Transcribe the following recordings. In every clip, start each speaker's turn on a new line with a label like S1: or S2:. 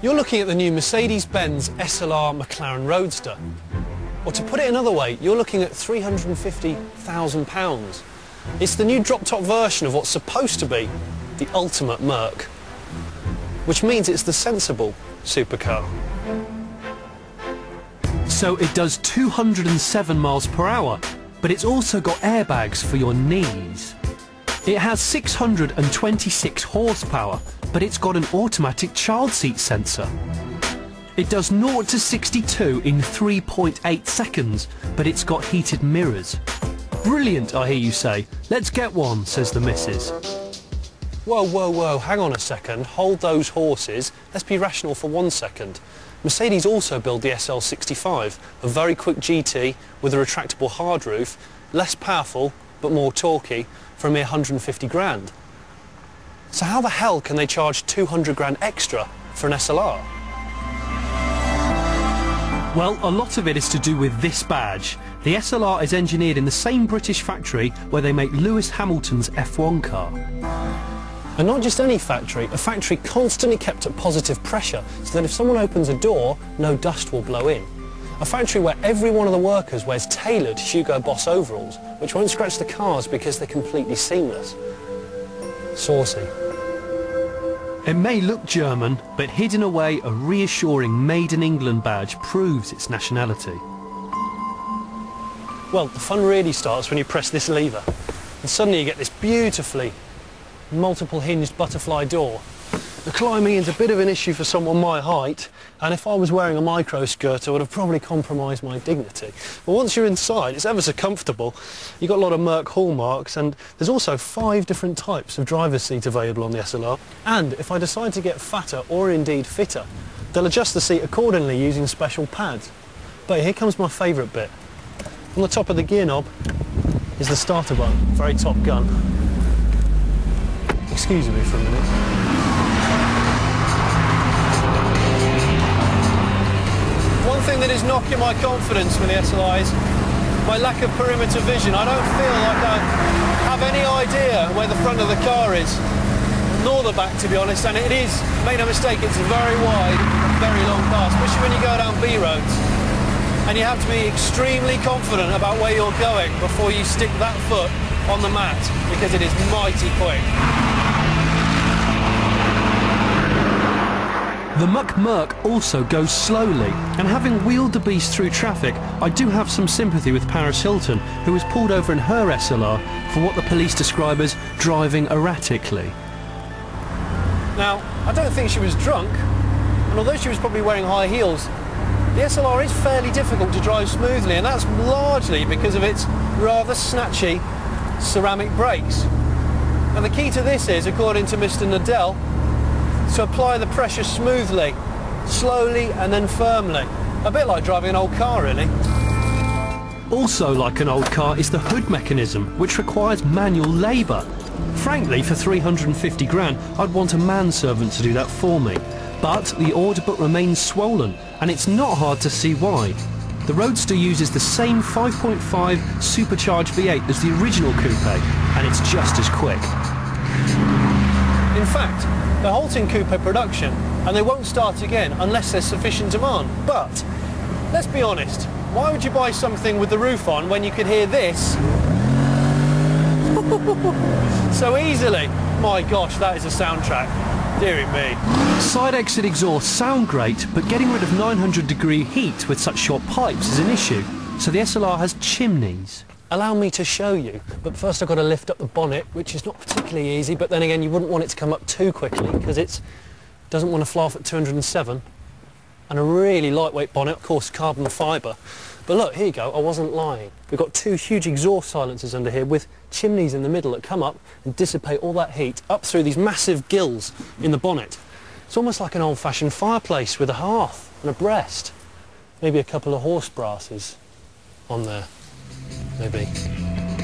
S1: You're looking at the new Mercedes-Benz SLR McLaren Roadster. Or to put it another way, you're looking at £350,000. It's the new drop-top version of what's supposed to be the ultimate Merc, which means it's the sensible supercar. So it does 207 miles per hour, but it's also got airbags for your knees. It has 626 horsepower, but it's got an automatic child seat sensor. It does 0 to 62 in 3.8 seconds, but it's got heated mirrors. Brilliant, I hear you say. Let's get one, says the missus. Whoa, whoa, whoa, hang on a second. Hold those horses. Let's be rational for 1 second. Mercedes also built the SL65, a very quick GT with a retractable hard roof, less powerful but more torquey, for a mere 150 grand. So how the hell can they charge 200 grand extra for an SLR? Well, a lot of it is to do with this badge. The SLR is engineered in the same British factory where they make Lewis Hamilton's F1 car. And not just any factory, a factory constantly kept at positive pressure so that if someone opens a door, no dust will blow in. A factory where every one of the workers wears tailored Hugo Boss overalls, which won't scratch the cars because they're completely seamless. Saucy. It may look German, but hidden away, a reassuring Made in England badge proves its nationality. Well, the fun really starts when you press this lever, and suddenly you get this beautifully multiple hinged butterfly door. The climbing is a bit of an issue for someone my height, and if I was wearing a micro skirt I would have probably compromised my dignity. But once you're inside, it's ever so comfortable. You've got a lot of Merc hallmarks, and there's also 5 different types of driver's seat available on the SLR. And if I decide to get fatter or indeed fitter, they'll adjust the seat accordingly using special pads. But here comes my favourite bit. On the top of the gear knob is the starter button, very Top Gun. Excuse me for a minute. One thing that is knocking my confidence with the SLI is my lack of perimeter vision. I don't feel like I have any idea where the front of the car is, nor the back, to be honest, and it is, make no mistake, it's a very wide, very long car, especially when you go down B roads. And you have to be extremely confident about where you're going before you stick that foot on the mat, because it is mighty quick. The Merc also goes slowly, and having wheeled the beast through traffic, I do have some sympathy with Paris Hilton, who was pulled over in her SLR for what the police describe as driving erratically. Now, I don't think she was drunk, and although she was probably wearing high heels, the SLR is fairly difficult to drive smoothly, and that's largely because of its rather snatchy ceramic brakes. And the key to this is, according to Mr. Nadell, to apply the pressure smoothly, slowly and then firmly. A bit like driving an old car, really. Also like an old car is the hood mechanism, which requires manual labour. Frankly, for 350 grand, I'd want a manservant to do that for me. But the order book remains swollen, and it's not hard to see why. The Roadster uses the same 5.5 supercharged V8 as the original coupe, and it's just as quick. In fact, they're halting coupe production, and they won't start again unless there's sufficient demand. But, let's be honest, why would you buy something with the roof on when you could hear this so easily? My gosh, that is a soundtrack. Deary me. Side exit exhausts sound great, but getting rid of 900-degree heat with such short pipes is an issue. So the SLR has chimneys. Allow me to show you, but first I've got to lift up the bonnet, which is not particularly easy, but then again you wouldn't want it to come up too quickly because it doesn't want to fly off at 207. And a really lightweight bonnet, of course carbon fibre. But look, here you go, I wasn't lying. We've got 2 huge exhaust silencers under here with chimneys in the middle that come up and dissipate all that heat up through these massive gills in the bonnet. It's almost like an old-fashioned fireplace with a hearth and a breast. Maybe a couple of horse brasses on there. Maybe.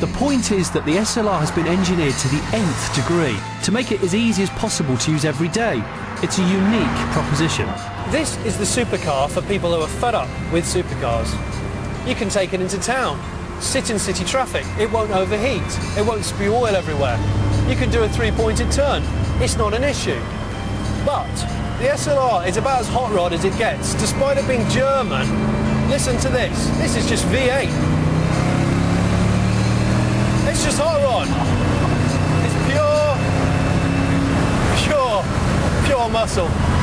S1: The point is that the SLR has been engineered to the nth degree to make it as easy as possible to use every day. It's a unique proposition. This is the supercar for people who are fed up with supercars. You can take it into town, sit in city traffic, it won't overheat, it won't spew oil everywhere. You can do a 3-pointed turn, it's not an issue. But The SLR is about as hot rod as it gets. Despite it being German, listen to this. This is just V8. It's just hot rod. It's pure muscle.